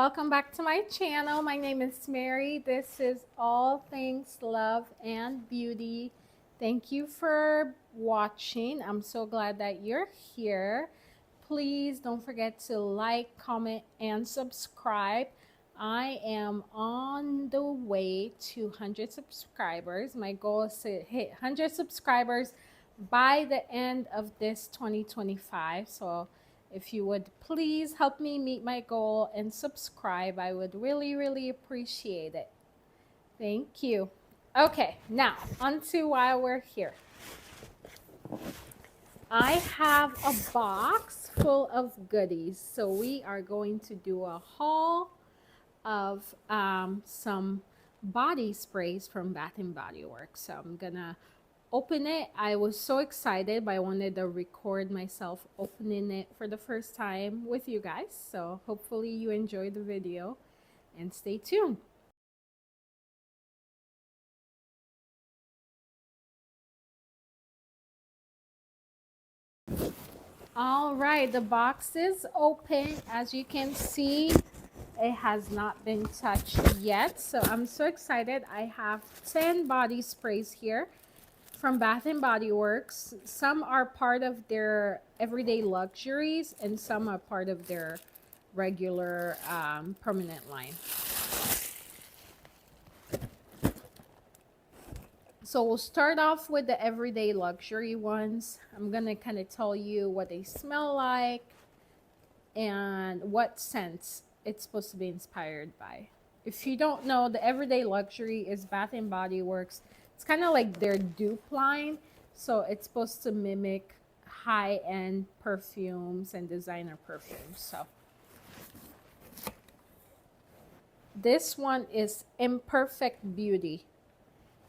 welcome back to my channel. My name is Mary. This is All Things Love and Beauty. Thank you for watching. I'm so glad that you're here. Please don't forget to like, comment, and subscribe. I am on the way to 100 subscribers. My goal is to hit 100 subscribers by the end of this 2025. So if you would please help me meet my goal and subscribe, I would really appreciate it. Thank you. Okay, now on to why we're here. I have a box full of goodies. So we are going to do a haul of some body sprays from Bath and Body Works. So I'm gonna open it. I was so excited, but I wanted to record myself opening it for the first time with you guys. So hopefully you enjoy the video and stay tuned. All right, the box is open. As you can see, it has not been touched yet. So I'm so excited. I have 10 body sprays here from Bath and Body Works. Some are part of their everyday luxuries and some are part of their regular permanent line. So we'll start off with the everyday luxury ones. I'm gonna kind of tell you what they smell like and what scents it's supposed to be inspired by. If you don't know, the everyday luxury is Bath and Body Works. It's kind of like their dupe line. So it's supposed to mimic high-end perfumes and designer perfumes. So this one is Imperfect Beauty.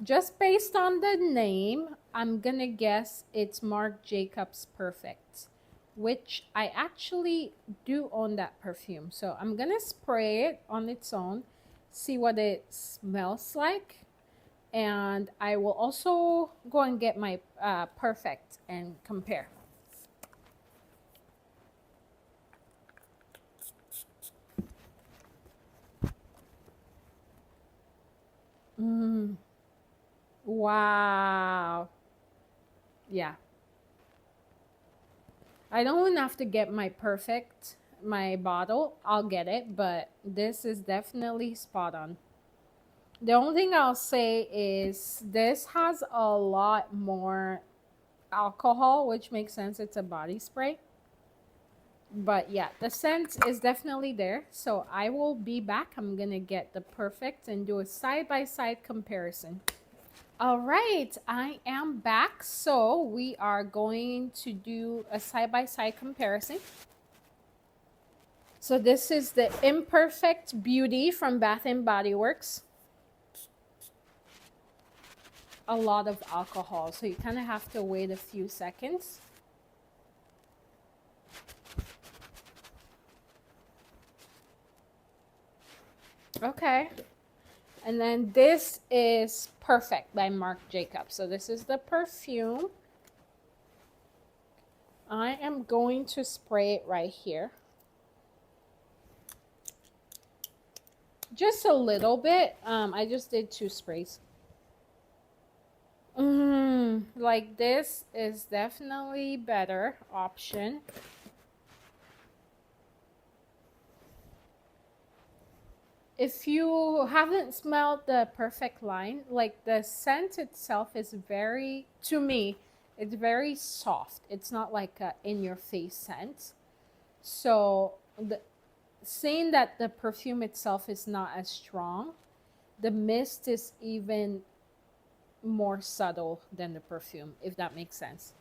Just based on the name, I'm gonna guess it's Marc Jacobs Perfect, which I actually do own that perfume. So I'm gonna spray it on its own, see what it smells like. And I will also go and get my Perfect and compare. Wow. Yeah. I don't have to get my Perfect, my bottle. I'll get it, but this is definitely spot on. The only thing I'll say is this has a lot more alcohol, which makes sense. It's a body spray. But yeah, the scent is definitely there. So I will be back. I'm going to get the Perfect and do a side-by-side comparison. All right, I am back. So we are going to do a side-by-side comparison. So this is the Imperfect Beauty from Bath and Body Works. A lot of alcohol, so you kind of have to wait a few seconds. Okay. And then this is Perfect by Marc Jacobs. So this is the perfume. I am going to spray it right here. Just a little bit. I just did 2 sprays. Like this is definitely better option. If you haven't smelled the Perfect line, like the scent itself is very, to me, it's very soft. It's not like a in-your-face scent. So saying that the perfume itself is not as strong, the mist is even more subtle than the perfume, if that makes sense.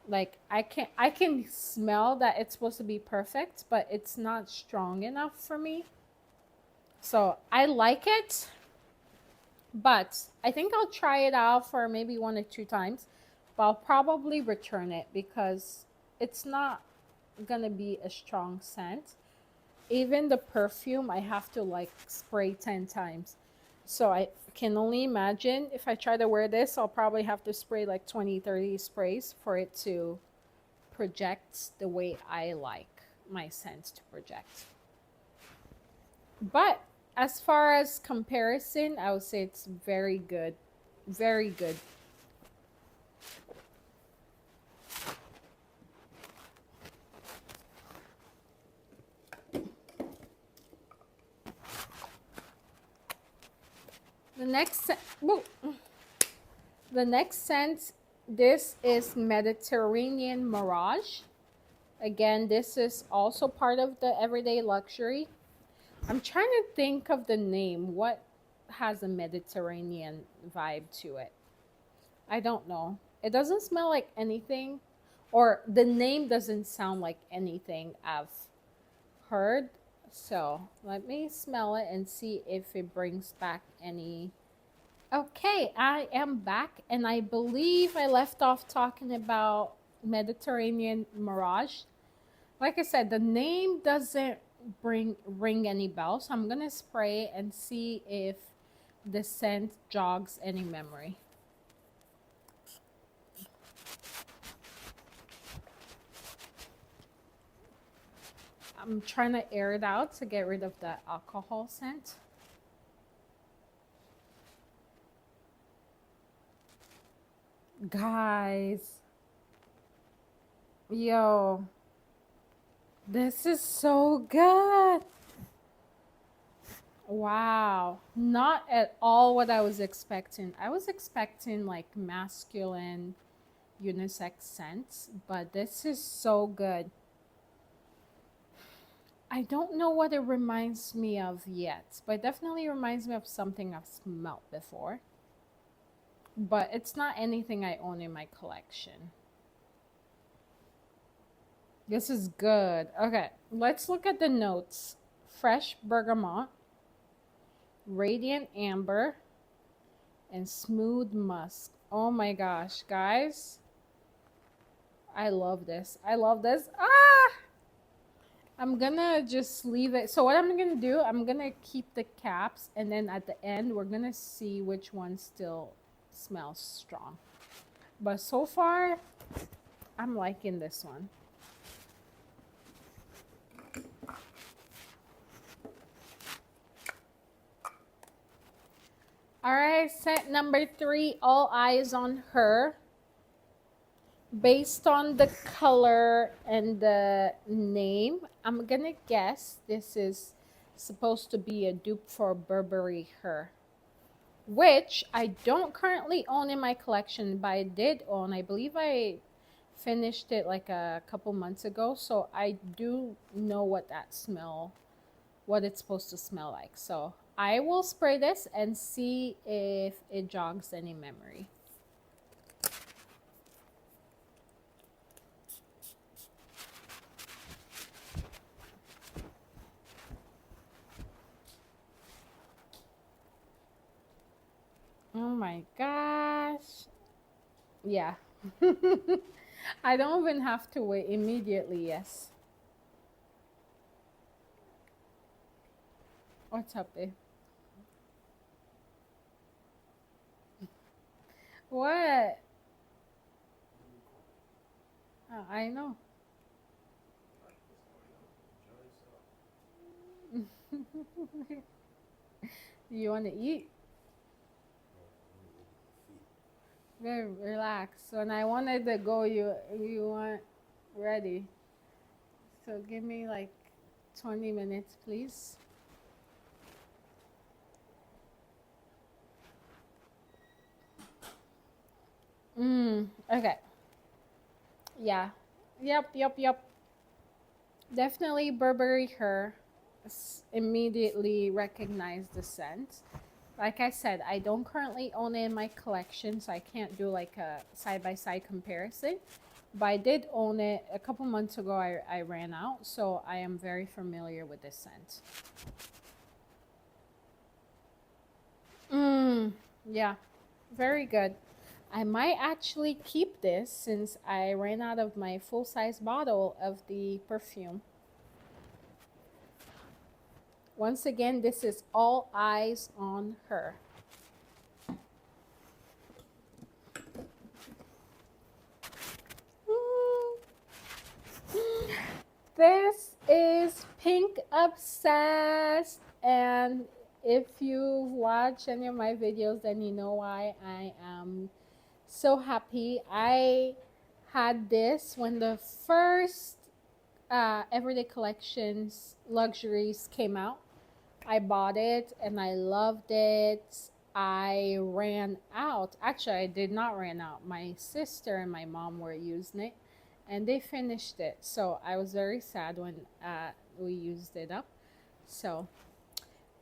Like I can smell that it's supposed to be perfect, but it's not strong enough for me. So I like it, but I think I'll try it out for maybe 1 or 2 times, but I'll probably return it because it's not gonna be a strong scent. Even the perfume I have to like spray 10 times. So I can only imagine if I try to wear this, I'll probably have to spray like 20-30 sprays for it to project the way I like my scent to project. But as far as comparison, I would say it's very good. Very good. The next whoa, the next scent, this is Mediterranean Mirage. Again, this is also part of the everyday luxury. I'm trying to think of the name. What has a Mediterranean vibe to it? I don't know. It doesn't smell like anything, or the name doesn't sound like anything I've heard. So let me smell it and see if it brings back any. Okay, I am back, and I believe I left off talking about Mediterranean Mirage. Like I said, the name doesn't ring any bells. So I'm gonna spray and see if the scent jogs any memory. I'm trying to air it out to get rid of the alcohol scent. Guys, yo, this is so good. Wow. Not at all what I was expecting. I was expecting like masculine unisex scents, but this is so good. I don't know what it reminds me of yet, but it definitely reminds me of something I've smelt before. But it's not anything I own in my collection. This is good. Okay, let's look at the notes. Fresh bergamot, radiant amber, and smooth musk. Oh my gosh, guys. I love this. I love this. Ah! I'm gonna just leave it. So what I'm gonna do, I'm gonna keep the caps, and then at the end, we're gonna see which one still smells strong. But so far, I'm liking this one. All right, scent number 3, all eyes on her. Based on the color and the name, I'm gonna guess this is supposed to be a dupe for Burberry Her, which I don't currently own in my collection, but I did own. I believe I finished it like a couple months ago, so I do know what that smell, what it's supposed to smell like. So I will spray this and see if it jogs any memory. Oh my gosh. Yeah. I don't even have to wait immediately, yes. What's up, babe? What? I know. You want to eat? Very relax. When I wanted to go, you weren't ready. So give me like 20 minutes, please. Okay. Yeah. Yep. Definitely Burberry Her. Immediately recognized the scent. Like I said, I don't currently own it in my collection, so I can't do like a side by side comparison. But I did own it a couple months ago. I ran out, so I am very familiar with this scent. Yeah, very good. I might actually keep this since I ran out of my full size bottle of the perfume. Once again, this is all eyes on her. This is Pink Obsessed, And if you've watched any of my videos, then you know why I am so happy. I had this when the first Everyday Collections Luxuries came out. I bought it and I loved it. I ran out. Actually, I did not run out. My sister and my mom were using it and they finished it. So I was very sad when we used it up. So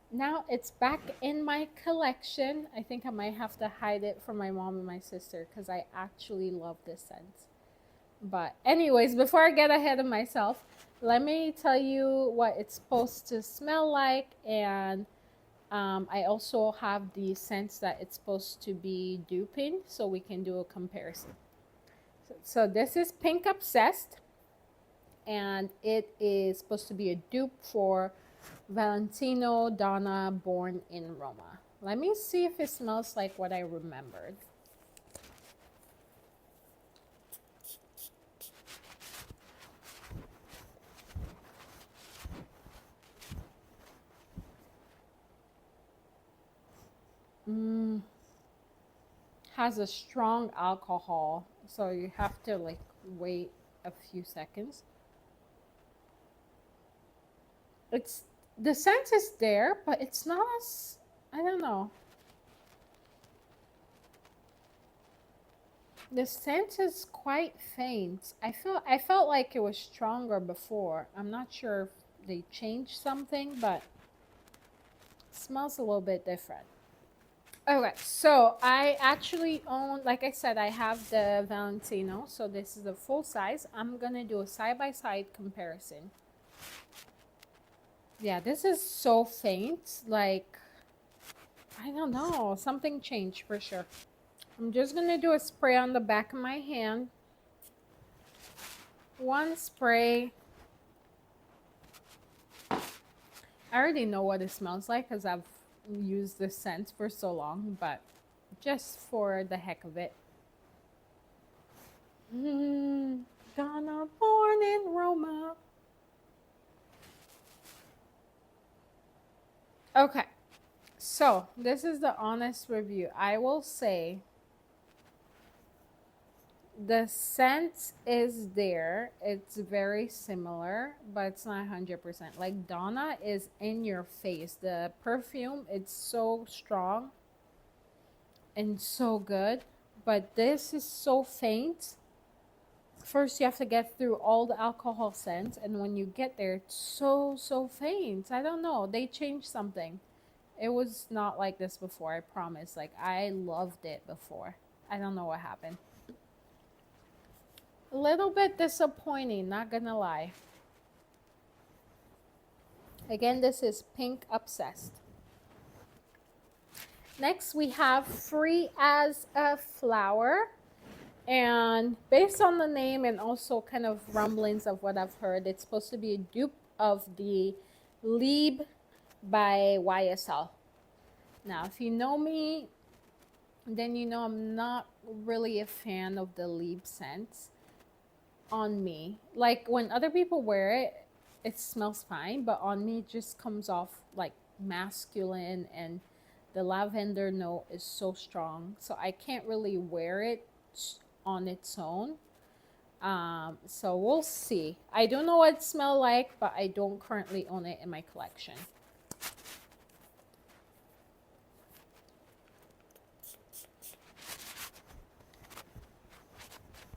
now it's back in my collection. I think I might have to hide it from my mom and my sister because I actually love this scent. But anyways, before I get ahead of myself, let me tell you what it's supposed to smell like. And I also have the scents that it's supposed to be duping so we can do a comparison. So this is Pink Obsessed. And it is supposed to be a dupe for Valentino Donna Born in Roma. Let me see if it smells like what I remembered. Has a strong alcohol, so you have to like wait a few seconds. It's the scent is there, but it's not as, I don't know. The scent is quite faint. I felt like it was stronger before. I'm not sure if they changed something, but it smells a little bit different. Okay, so I actually own, like I said, I have the Valentino, so this is a full size. I'm gonna do a side-by-side comparison. Yeah, this is so faint, like, I don't know, something changed for sure. I'm just gonna do a spray on the back of my hand. One spray. I already know what it smells like because I've used this scent for so long, but just for the heck of it. Donna Born in Roma. Okay, so this is the honest review. I will say the scent is there. It's very similar, but it's not 100%. Like Donna is in your face. The perfume, it's so strong and so good, but this is so faint. First, you have to get through all the alcohol scents, and when you get there, it's so faint. I don't know. They changed something. It was not like this before, I promise. Like, I loved it before. I don't know what happened. A little bit disappointing, not gonna lie. Again, this is Pink Obsessed. Next, we have Free as a Flower. And based on the name and also kind of rumblings of what I've heard, it's supposed to be a dupe of the Lieb by YSL. Now, if you know me, then you know I'm not really a fan of the Lieb scents on me. Like when other people wear it, it smells fine, but on me it just comes off like masculine, and the lavender note is so strong. So I can't really wear it on its own. So we'll see. I don't know what it smells like, but I don't currently own it in my collection.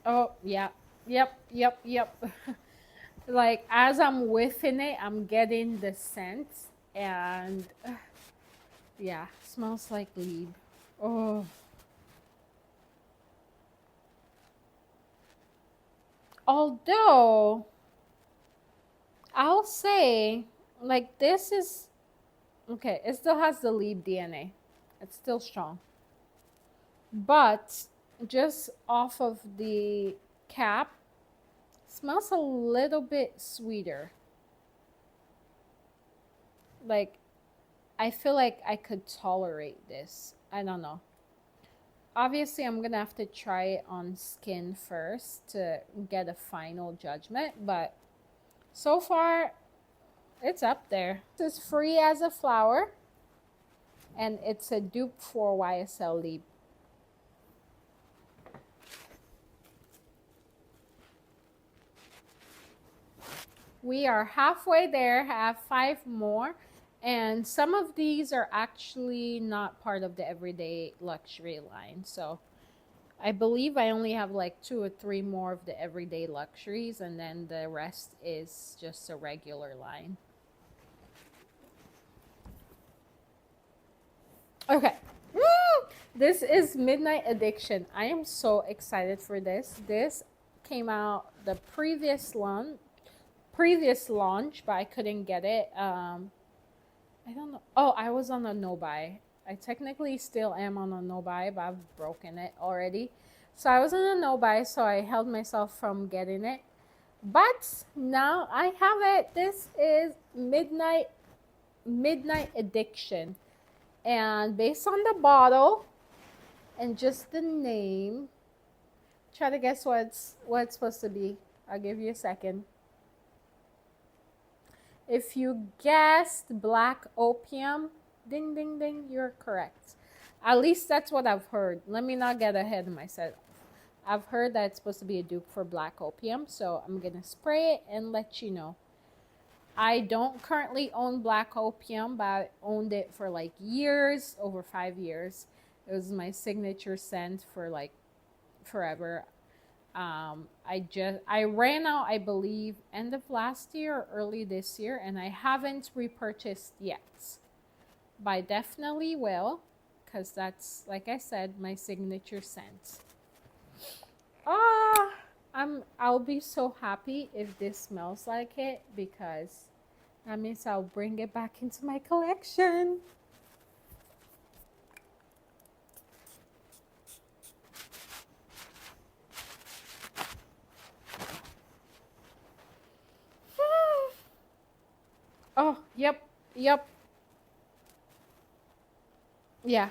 Oh, yeah. Yep. Like as I'm whiffing it, I'm getting the scent, and yeah, smells like Lieb. Oh. Although I'll say, like, this is okay, it still has the Lieb DNA. It's still strong. But just off of the cap, smells a little bit sweeter. Like, I feel like I could tolerate this. I don't know. Obviously, I'm gonna have to try it on skin first to get a final judgment, but so far It's up there. It's free as a flower, and it's a dupe for YSL Leap. We are halfway there, have 5 more. And some of these are actually not part of the everyday luxury line. So I believe I only have like 2 or 3 more of the everyday luxuries, and then the rest is just a regular line. Okay. Woo! This is Midnight Addiction. I am so excited for this. This came out the previous launch, but I couldn't get it. I don't know. Oh, I was on a no buy. I technically still am on a no buy, but I've broken it already. So I was on a no buy, so I held myself from getting it. But now I have it. This is Midnight Addiction. And based on the bottle and just the name, try to guess what it's supposed to be. I'll give you a second. If you guessed black opium, ding, ding, ding, you're correct. At least that's what I've heard. Let me not get ahead of myself. I've heard that it's supposed to be a dupe for black opium, so I'm going to spray it and let you know. I don't currently own black opium, but I owned it for like years, over 5 years. It was my signature scent for like forever. I ran out, I believe, end of last year or early this year, and I haven't repurchased yet. But I definitely will, because that's, like I said, my signature scent. I'll be so happy if this smells like it, because that means I'll bring it back into my collection. Oh, yep. Yeah.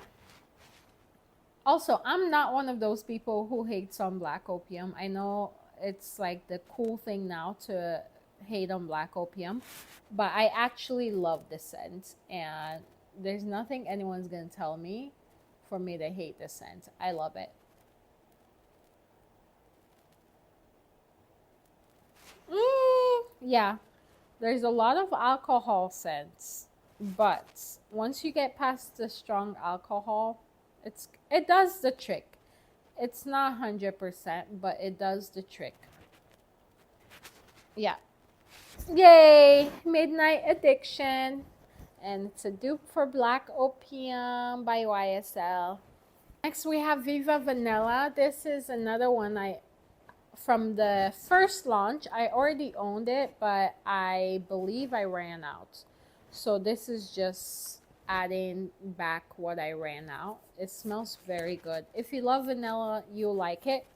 Also, I'm not one of those people who hates on black opium. I know it's like the cool thing now to hate on black opium, but I actually love the scent, and there's nothing anyone's gonna tell me for me to hate the scent. I love it. Yeah, there's a lot of alcohol scents, but once you get past the strong alcohol, it does the trick. It's not 100%, but it does the trick. Yeah. Yay! Midnight Addiction. And it's a dupe for Black Opium by YSL. Next we have Viva Vanilla. This is another one from the first launch. I already owned it, but I believe I ran out. So this is just adding back what I ran out. It smells very good. If you love vanilla, you'll like it.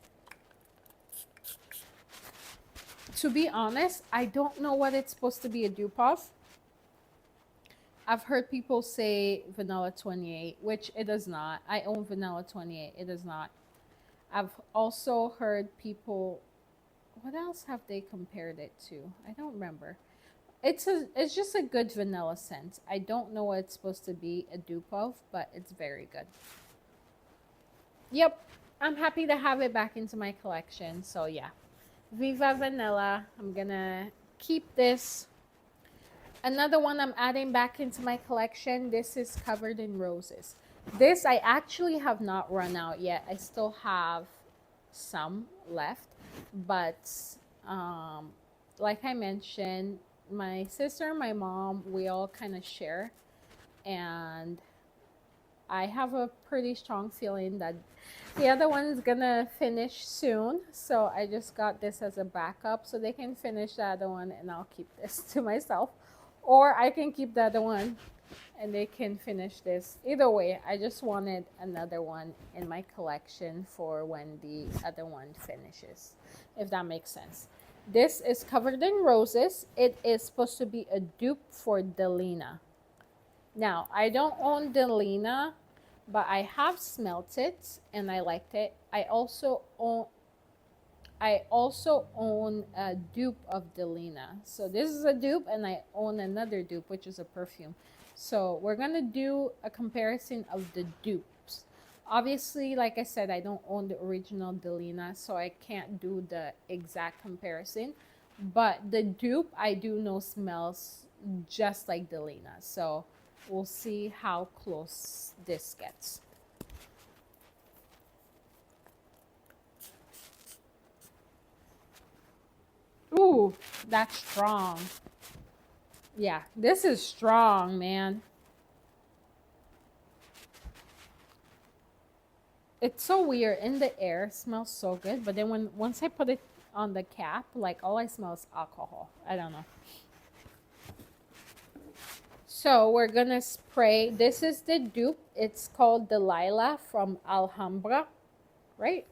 To be honest, I don't know what it's supposed to be a dupe of. I've heard people say Vanilla 28, which it does not. I own Vanilla 28. It does not. I've also heard people, what else have they compared it to? I don't remember. It's just a good vanilla scent. I don't know what it's supposed to be a dupe of, but it's very good. Yep, I'm happy to have it back into my collection. So yeah, Viva Vanilla. I'm gonna keep this. Another one I'm adding back into my collection. This is Covered in Roses. This I actually have not run out yet. I still have some left, but like I mentioned, my sister and my mom, we all kind of share, and I have a pretty strong feeling that the other one is gonna finish soon. So I just got this as a backup so they can finish the other one, and I'll keep this to myself. Or I can keep the other one and they can finish this. Either way, I just wanted another one in my collection for when the other one finishes, if that makes sense. This is Covered in Roses. It is supposed to be a dupe for Delina. Now, I don't own Delina, but I have smelt it and I liked it. I I also own a dupe of Delina. So this is a dupe, and I own another dupe, which is a perfume. So we're gonna do a comparison of the dupes. Obviously, like I said, I don't own the original Delina, so I can't do the exact comparison. But the dupe I do know smells just like Delina. So we'll see how close this gets. Ooh, that's strong. Yeah, this is strong, man. It's so weird. In the air, it smells so good, but then once I put it on the cap, like all I smell is alcohol. I don't know. So we're gonna spray. This is the dupe. It's called Delilah from Alhambra, right?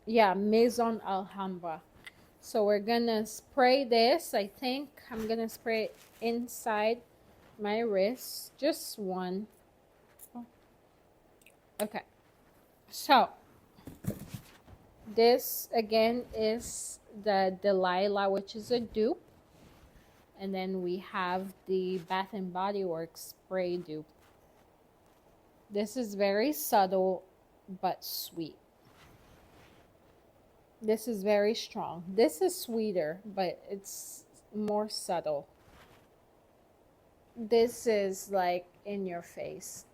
Yeah, Maison Alhambra. So we're gonna spray this. I think I'm gonna spray it inside my wrist. Just one. Okay. So this again is the Delilah, which is a dupe. And then we have the Bath and Body Works spray dupe. This is very subtle but sweet. This is very strong. This is sweeter, but it's more subtle. This is like in your face.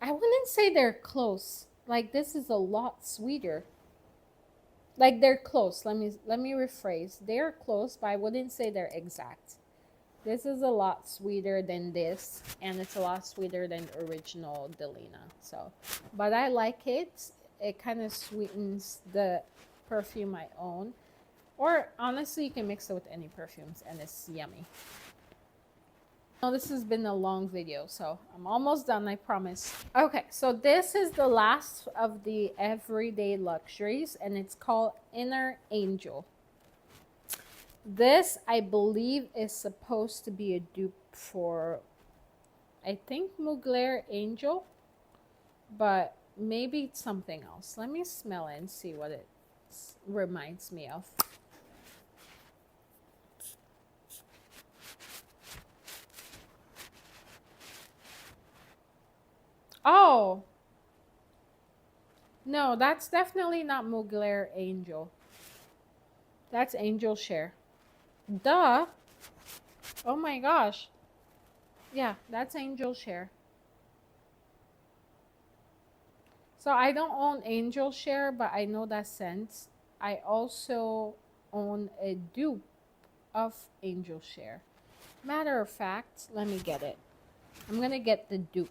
I wouldn't say they're close. Like this is a lot sweeter. Like they're close. Let me rephrase. They're close, but I wouldn't say they're exact. This is a lot sweeter than this, and it's a lot sweeter than the original Delina. So, but I like it. It kind of sweetens the perfume I own. Or honestly, you can mix it with any perfumes, and it's yummy. Now, this has been a long video, so I'm almost done, I promise. Okay, so this is the last of the everyday luxuries, and it's called Inner Angel. This, I believe, is supposed to be a dupe for, I think, Mugler Angel, but maybe it's something else. Let me smell it and see what it reminds me of. Oh, no, that's definitely not Mugler Angel. That's Angel Share. Duh. Oh my gosh. Yeah, that's Angel Share. So I don't own Angel Share, but I know that scent. I also own a dupe of Angel Share. Matter of fact, let me get it. I'm gonna get the dupe.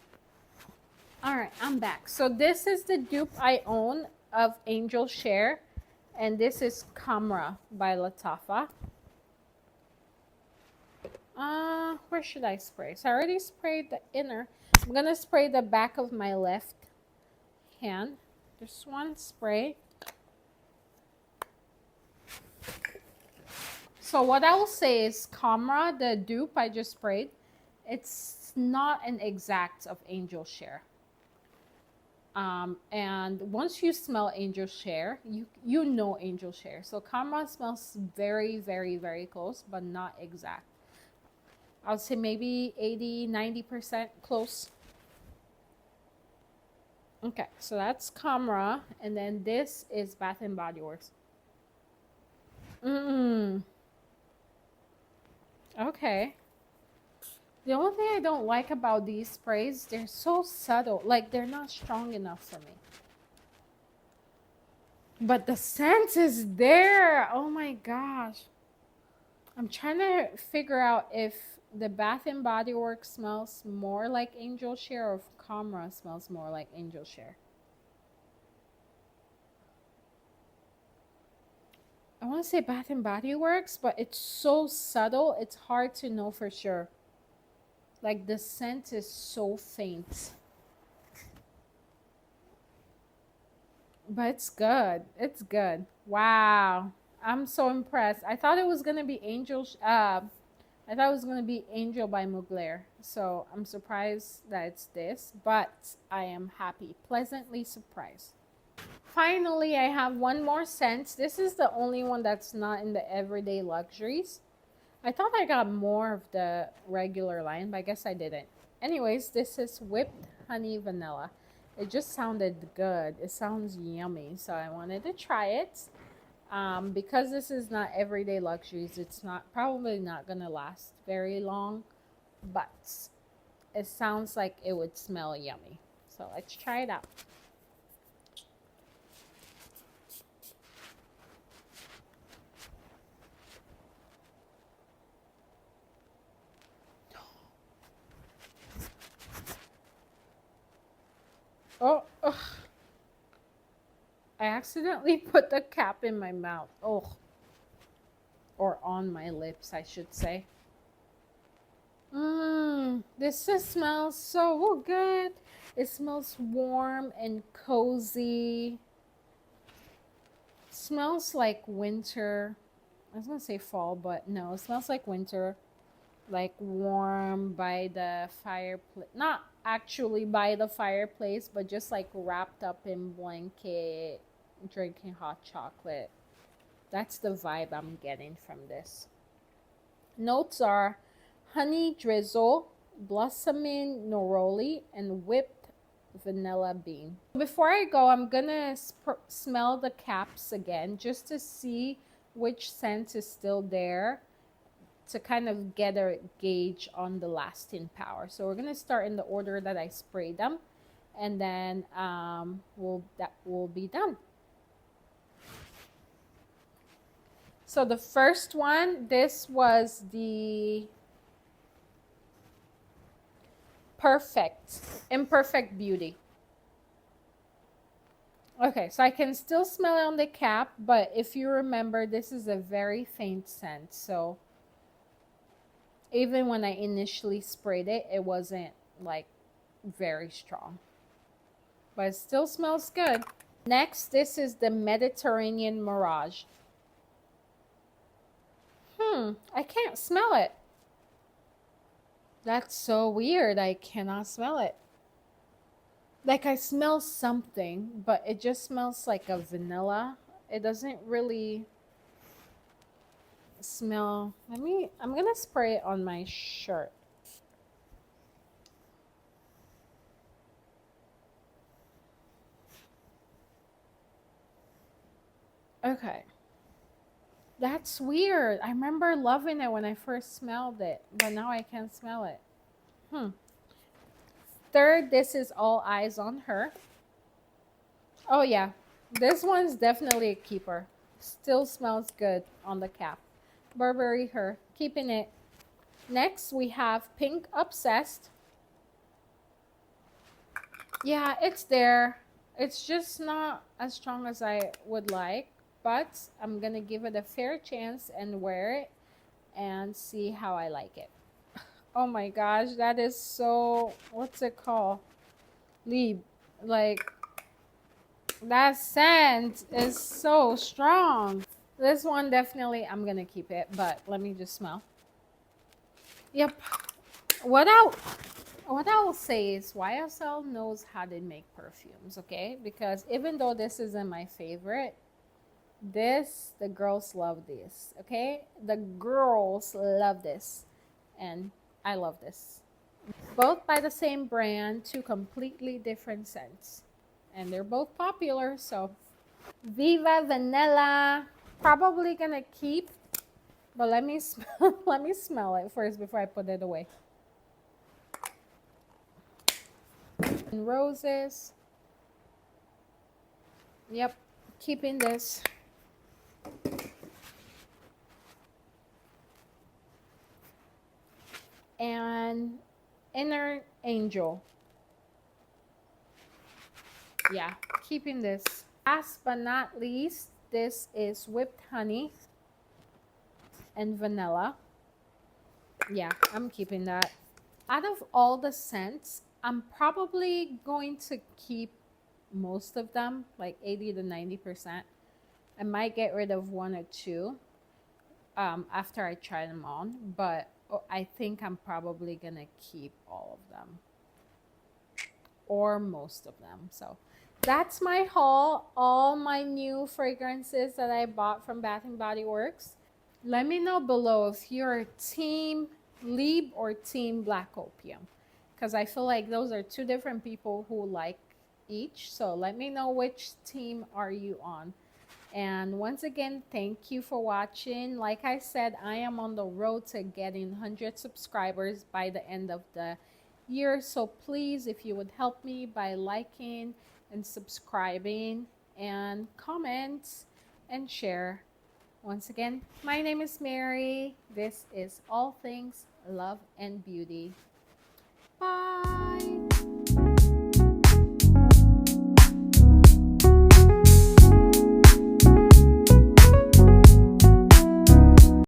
All right, I'm back. So this is the dupe I own of Angel Share, and this is Camera by Latafa. Where should I spray? So I already sprayed the inner. I'm gonna spray the back of my left hand. Just one spray. So what I will say is Camera, the dupe I just sprayed, it's not an exact of Angel Share. And once you smell Angel Share, you know Angel Share. So Camera smells very, very, very close, but not exact. I would say maybe 80-90% close. Okay, so that's Camera, and then this is Bath and Body Works. Okay. The only thing I don't like about these sprays, they're so subtle. Like, they're not strong enough for me. But the scent is there. Oh my gosh. I'm trying to figure out if the Bath and Body Works smells more like Angel Share or if Camera smells more like Angel Share. I want to say Bath and Body Works, but it's so subtle, it's hard to know for sure. Like the scent is so faint. But it's good. It's good. Wow. I'm so impressed. I thought it was going to be Angel I thought it was going to be Angel by Mugler. So I'm surprised that it's this, but I am happy, pleasantly surprised. Finally, I have one more scent. This is the only one that's not in the Everyday Luxuries. I thought I got more of the regular line, but I guess I didn't. Anyways, this is Whipped Honey Vanilla. It just sounded good. It sounds yummy, so I wanted to try it. Because this is not Everyday Luxuries, it's not probably not gonna last very long, but it sounds like it would smell yummy. So let's try it out. Oh, ugh. I accidentally put the cap in my mouth. Oh, or on my lips, I should say. This just smells so good. It smells warm and cozy. It smells like winter. I was gonna say fall, but no, it smells like winter. Like warm by the fireplace. Not actually by the fireplace, but just like wrapped up in blanket, drinking hot chocolate. That's the vibe I'm getting from this. Notes are honey drizzle, blossoming neroli, and whipped vanilla bean. Before I go, I'm gonna smell the caps again just to see which scent is still there, to kind of get a gauge on the lasting power. So we're gonna start in the order that I sprayed them, and then that will be done. So the first one, this was the Imperfect Beauty. Okay, so I can still smell it on the cap, but if you remember, this is a very faint scent. So even when I initially sprayed it, it wasn't like very strong, but it still smells good. Next, this is the Mediterranean Mirage. I can't smell it. That's so weird. I cannot smell it. Like I smell something, but it just smells like a vanilla. It doesn't really smell. I'm gonna spray it on my shirt. Okay. That's weird. I remember loving it when I first smelled it, but now I can't smell it. Third, this is All Eyes on Her. Oh yeah, this one's definitely a keeper. Still smells good on the cap. Burberry Her, keeping it. Next, we have Pink Obsessed. Yeah, it's there. It's just not as strong as I would like, but I'm gonna give it a fair chance and wear it and see how I like it. Oh my gosh, that is so, what's it called? Lieb. Like, that scent is so strong. This one definitely, I'm gonna keep it, but let me just smell. Yep. What I will say is YSL knows how to make perfumes, okay? Because even though this isn't my favorite, the girls love this, okay? The girls love this, and I love this. Both by the same brand, two completely different scents, and they're both popular. So Viva Vanilla, probably gonna keep, but let me smell it first before I put it away. And roses. Yep, keeping this. And Inner Angel. Yeah, keeping this. Last but not least, this is Whipped Honey and Vanilla. Yeah, I'm keeping that. Out of all the scents, I'm probably going to keep most of them, like 80 to 90%. I might get rid of one or two after I try them on, but Oh, I think I'm probably gonna keep all of them or most of them. So that's my haul. All my new fragrances that I bought from Bath and Body Works. Let me know below if you're team Lieb or team Black Opium, because I feel like those are two different people who like each. So let me know which team are you on. And once again, thank you for watching. Like I said, I am on the road to getting 100 subscribers by the end of the year. So please, if you would help me by liking and subscribing and comment and share. Once again, my name is Mary. This is All Things Love and Beauty. Bye.